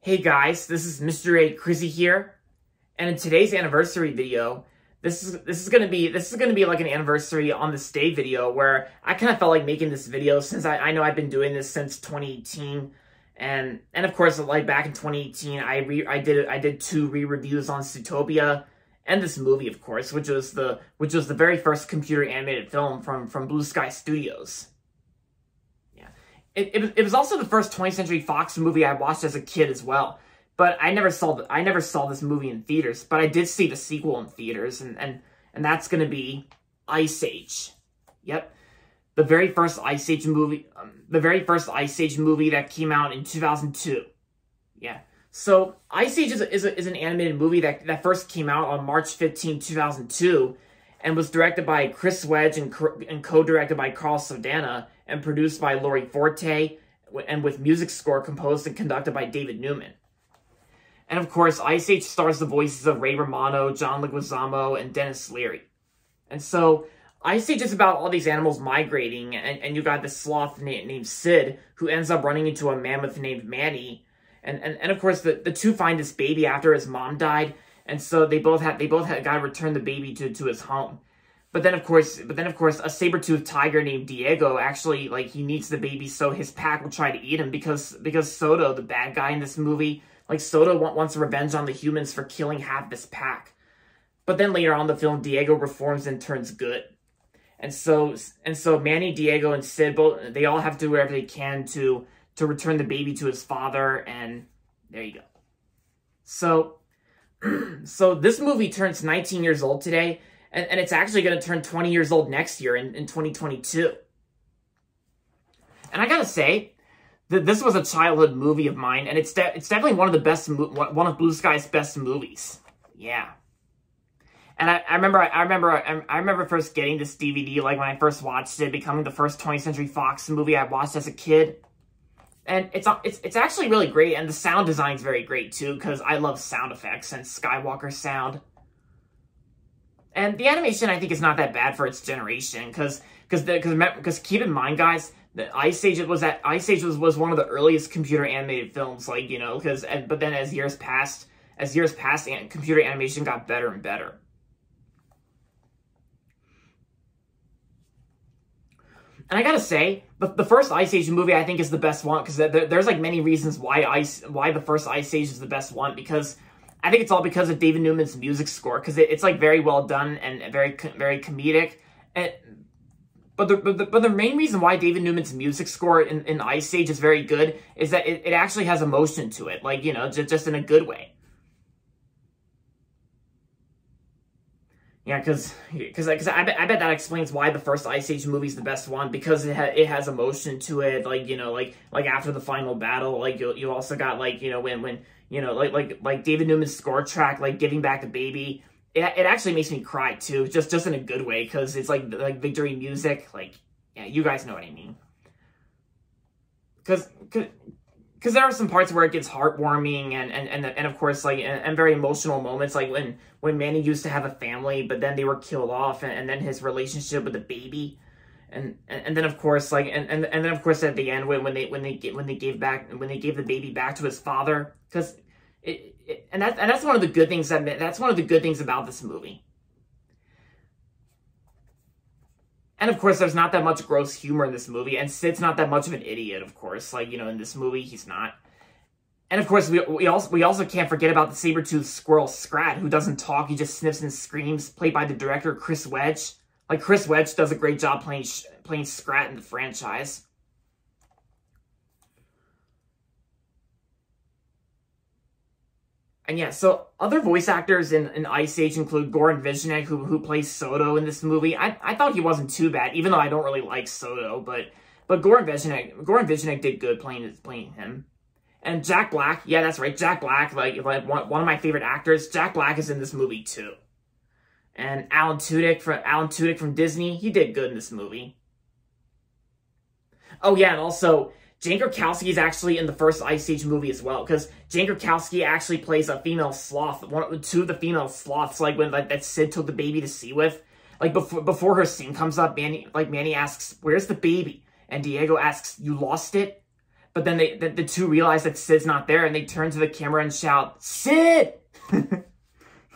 Hey guys, this is Mr. A Crizzy here, and in today's anniversary video, this is gonna be like an anniversary on this day video where I kind of felt like making this video since I know I've been doing this since 2018, and of course like back in 2018 I did two re-reviews on Zootopia and this movie, of course, which was the very first computer animated film from Blue Sky Studios. It was also the first 20th Century Fox movie I watched as a kid as well, but I never saw this movie in theaters. But I did see the sequel in theaters, and that's gonna be Ice Age. Yep, the very first Ice Age movie, that came out in 2002. Yeah, so Ice Age is an animated movie that first came out on March 15, 2002. And was directed by Chris Wedge and co-directed by Carl Sodana and produced by Lori Forte, and with music score composed and conducted by David Newman. And of course, Ice Age stars the voices of Ray Romano, John Leguizamo, and Dennis Leary. And so, Ice Age is about all these animals migrating, and you got this sloth named Sid, who ends up running into a mammoth named Manny. And of course, the two find this baby after his mom died. And so they both had got to return the baby to his home. But then of course a saber-toothed tiger named Diego actually, like, he needs the baby so his pack will try to eat him because Soto, the bad guy in this movie, like, Soto wants revenge on the humans for killing half this pack. But then later on in the film, Diego reforms and turns good. And so Manny, Diego, and Sid they all have to do whatever they can to return the baby to his father, and there you go. So this movie turns 19 years old today, and it's actually going to turn 20 years old next year in 2022. And I gotta say that this was a childhood movie of mine, and it's definitely one of Blue Sky's best movies. Yeah. And I remember first getting this DVD, like when I first watched it, becoming the first 20th Century Fox movie I watched as a kid. And it's actually really great, and the sound design is very great too, because I love sound effects and Skywalker sound. And the animation, I think, is not that bad for its generation, because keep in mind, guys, that Ice Age was one of the earliest computer animated films, like, you know, but then as years passed, computer animation got better and better. And I gotta say, the first Ice Age movie I think is the best one, because there's like many reasons why the first Ice Age is the best one, because I think it's all because of David Newman's music score, because it's like very well done and very comedic. But the main reason why David Newman's music score in Ice Age is very good is that it actually has emotion to it, like, you know, just in a good way. Yeah, because I bet that explains why the first Ice Age movie is the best one, because it has emotion to it, like, you know, like after the final battle, like you also got, like, you know, when you know, like David Newman's score track, like giving back the baby, it actually makes me cry too, just in a good way, because it's like victory music, like, yeah, you guys know what I mean. Because there are some parts where it gets heartwarming and of course, like, and very emotional moments, like when Manny used to have a family, but then they were killed off, and then his relationship with the baby, and then of course, like, and then of course at the end when they gave the baby back to his father, because that's one of the good things about this movie. And of course, there's not that much gross humor in this movie, and Sid's not that much of an idiot, of course. Like, you know, in this movie, he's not. And of course, we also can't forget about the saber-toothed squirrel Scrat, who doesn't talk, he just sniffs and screams, played by the director Chris Wedge. Like, Chris Wedge does a great job playing Scrat in the franchise. And yeah, so other voice actors in Ice Age include Goran Visnjic, who plays Soto in this movie. I thought he wasn't too bad, even though I don't really like Soto, but Goran Visnjic did good playing him. And Jack Black, yeah, that's right, Jack Black, like one of my favorite actors. Jack Black is in this movie too. And Alan Tudyk from Disney, he did good in this movie. Oh yeah, and also Jane Krakowski is actually in the first Ice Age movie as well, because Jane Krakowski actually plays a female sloth, two of the female sloths, like when that Sid took the baby to sea with. Like before her scene comes up, Manny asks, "Where's the baby?" And Diego asks, "You lost it?" But then the two realize that Sid's not there, and they turn to the camera and shout, "Sid!"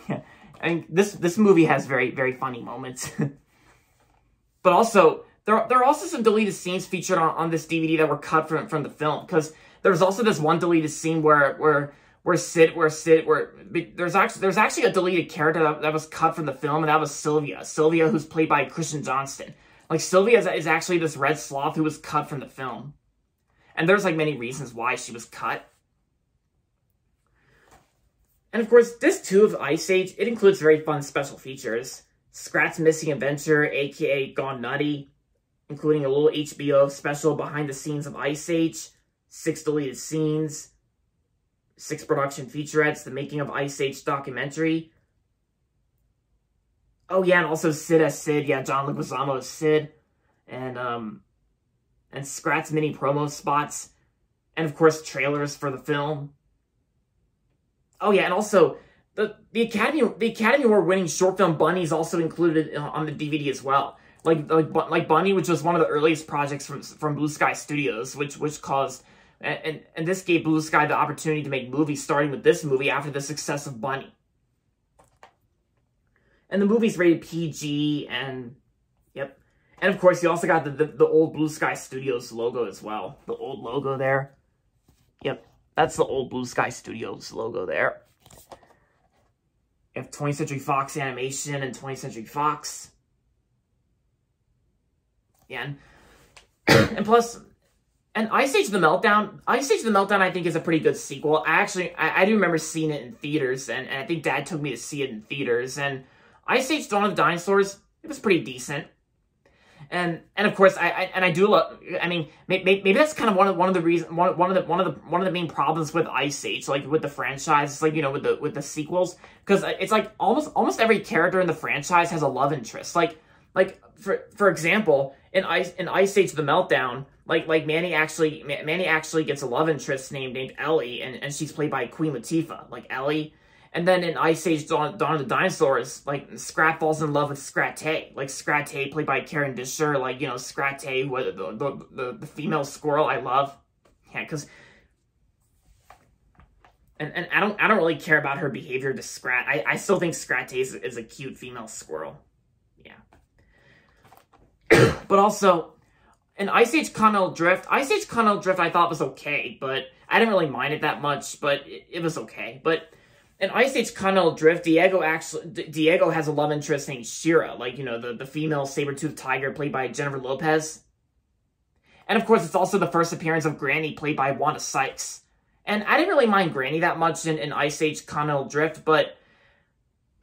Yeah. I mean, this movie has very, very funny moments. But also, there are also some deleted scenes featured on this DVD that were cut from the film, because there was also this one deleted scene where there's actually a deleted character that was cut from the film, and that was Sylvia. Sylvia, who's played by Kristen Johnston. Like, Sylvia is actually this red sloth who was cut from the film. And there's, like, many reasons why she was cut. And, of course, Disc 2 of Ice Age, it includes very fun special features. Scrat's Missing Adventure, a.k.a. Gone Nutty, including a little HBO special behind the scenes of Ice Age, 6 deleted scenes, 6 production featurettes, the making of Ice Age documentary. Oh, yeah, and also Sid as Sid. Yeah, John Leguizamo as Sid. And Scrat's mini promo spots. And, of course, trailers for the film. Oh, yeah, and also, the Academy Award winning short film Bunny is also included on the DVD as well. Like Bunny, which was one of the earliest projects from Blue Sky Studios, which caused... And this gave Blue Sky the opportunity to make movies, starting with this movie after the success of Bunny. And the movie's rated PG, and... Yep. And, of course, you also got the old Blue Sky Studios logo as well. The old logo there. Yep. That's the old Blue Sky Studios logo there. You have 20th Century Fox Animation and 20th Century Fox. Yeah, and plus... And Ice Age the Meltdown, I think is a pretty good sequel. I do remember seeing it in theaters, and I think Dad took me to see it in theaters. And Ice Age Dawn of the Dinosaurs, it was pretty decent. And of course, I do love. I mean, maybe that's kind of one of the main problems with Ice Age, like with the franchise, like, you know, with the sequels, because it's like almost every character in the franchise has a love interest. Like for example, in Ice Age the Meltdown. Like Manny actually gets a love interest named Ellie, and she's played by Queen Latifah, like Ellie. And then in Ice Age Dawn of the Dinosaurs, like, Scrat falls in love with Scrat-Tay. Like, Scrat-Tay, played by Karen Disher, like, you know, Scrat-Tay, the female squirrel I love. Yeah, because... And I don't really care about her behavior to Scrat. I still think Scrat-Tay is a cute female squirrel. Yeah. But also... In Ice Age Continental Drift, I thought was okay, but I didn't really mind it that much, but it was okay. But in Ice Age Continental Drift, Diego has a love interest named Shira, like, you know, the female saber-toothed tiger played by Jennifer Lopez. And of course, it's also the first appearance of Granny, played by Wanda Sykes. And I didn't really mind Granny that much in Ice Age Continental Drift, but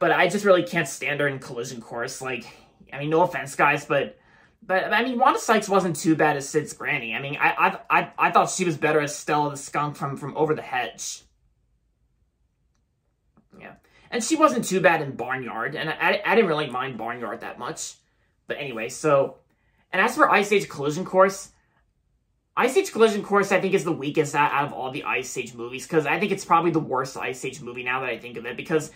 I just really can't stand her in Collision Course. Like, I mean, no offense, guys, but I mean, Wanda Sykes wasn't too bad as Sid's Granny. I mean, I thought she was better as Stella the Skunk from Over the Hedge. Yeah. And she wasn't too bad in Barnyard, and I didn't really mind Barnyard that much. But anyway, so... And as for Ice Age Collision Course, I think is the weakest out of all the Ice Age movies, because I think it's probably the worst Ice Age movie now that I think of it, because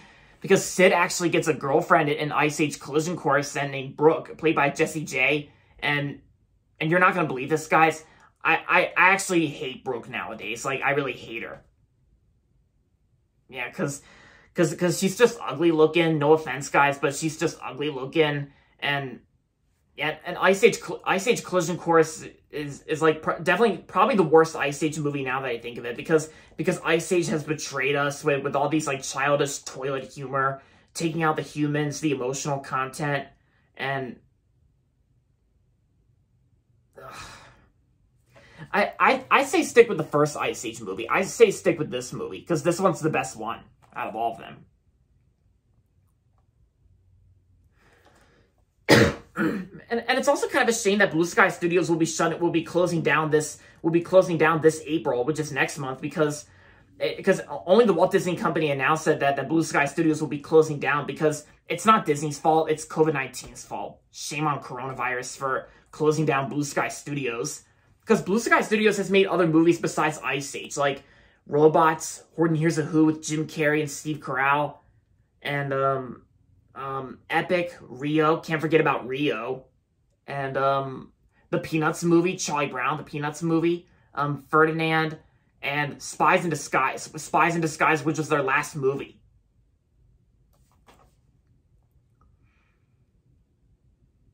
Sid actually gets a girlfriend in Ice Age Collision Course named Brooke, played by Jessie J. And you're not going to believe this, guys. I actually hate Brooke nowadays. Like, I really hate her. Yeah, because she's just ugly looking. No offense, guys, but she's just ugly looking. And yeah, and Ice Age Collision Course is like definitely probably the worst Ice Age movie now that I think of it, because Ice Age has betrayed us with all these like childish toilet humor, taking out the humans, the emotional content, and I say stick with the first Ice Age movie. I say stick with this movie, because this one's the best one out of all of them. And it's also kind of a shame that Blue Sky Studios will be closing down this April, which is next month, because only the Walt Disney Company announced that Blue Sky Studios will be closing down, because it's not Disney's fault, it's COVID-19's fault. Shame on coronavirus for closing down Blue Sky Studios. Because Blue Sky Studios has made other movies besides Ice Age, like Robots, Horton Hears a Who with Jim Carrey and Steve Carell, and Epic, Rio, can't forget about Rio, and the Peanuts movie, Charlie Brown, the Peanuts movie, Ferdinand, and Spies in Disguise. Spies in Disguise, which was their last movie.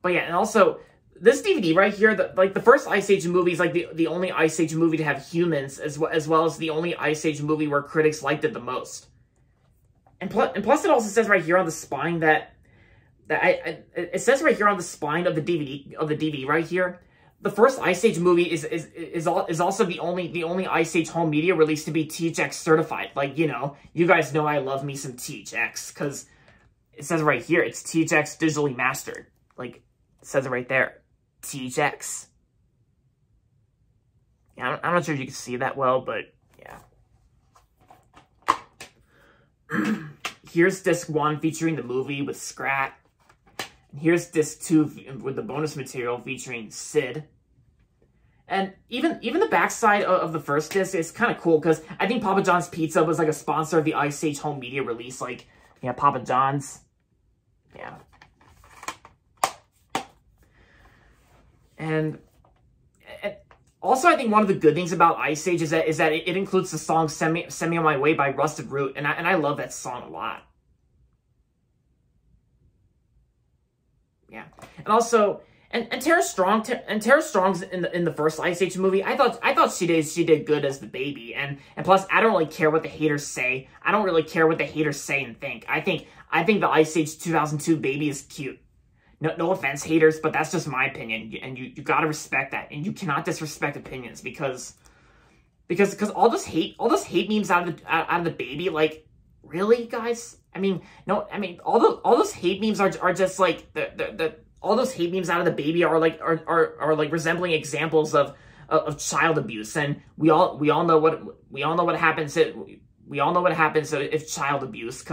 But yeah, and also, this DVD right here, the first Ice Age movie is like the only Ice Age movie to have humans, as well as the only Ice Age movie where critics liked it the most. And plus it also says right here on the spine it says right here on the spine of the DVD right here, the first Ice Age movie is also the only Ice Age home media released to be THX certified. Like, you know, you guys know I love me some THX, because it says right here, it's THX digitally mastered. Like, it says it right there. THX. Yeah, I'm not sure if you can see that well, but yeah. Here's disc 1 featuring the movie with Scrat. And here's disc 2 with the bonus material featuring Sid. And even the backside of the first disc is kind of cool, because I think Papa John's Pizza was like a sponsor of the Ice Age home media release. Like, yeah, Papa John's. Yeah. And also, I think one of the good things about Ice Age is that it includes the song "Send Me on My Way" by Rusted Root, and I love that song a lot. Yeah, and also, and Tara Strong's in the first Ice Age movie. I thought she did good as the baby, and plus I don't really care what the haters say. I don't really care what the haters say and think. I think the Ice Age 2002 baby is cute. No offense, haters, but that's just my opinion, and you gotta respect that, and you cannot disrespect opinions, because all those hate memes out of the baby, like, really, guys? I mean, no, I mean, all those hate memes are just like all those hate memes out of the baby are like resembling examples of child abuse, and we all know what happens if child abuse,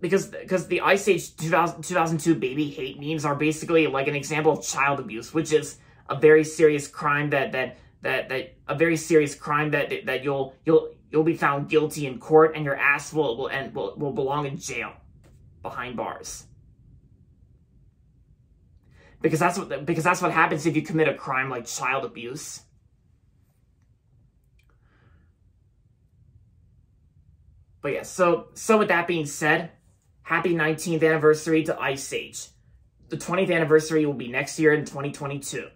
because the Ice Age 2002 baby hate memes are basically like an example of child abuse, which is a very serious crime that you'll be found guilty in court, and your ass will belong in jail behind bars. Because that's what happens if you commit a crime like child abuse. But yeah, so with that being said, happy 19th anniversary to Ice Age. The 20th anniversary will be next year in 2022.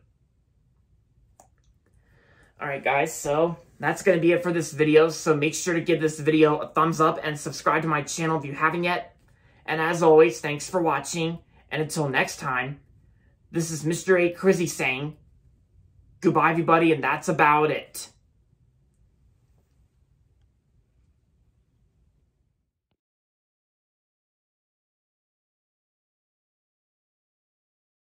Alright guys, so that's going to be it for this video. So make sure to give this video a thumbs up and subscribe to my channel if you haven't yet. And as always, thanks for watching. And until next time, this is Mr. A. Crizzy saying, goodbye everybody, and that's about it.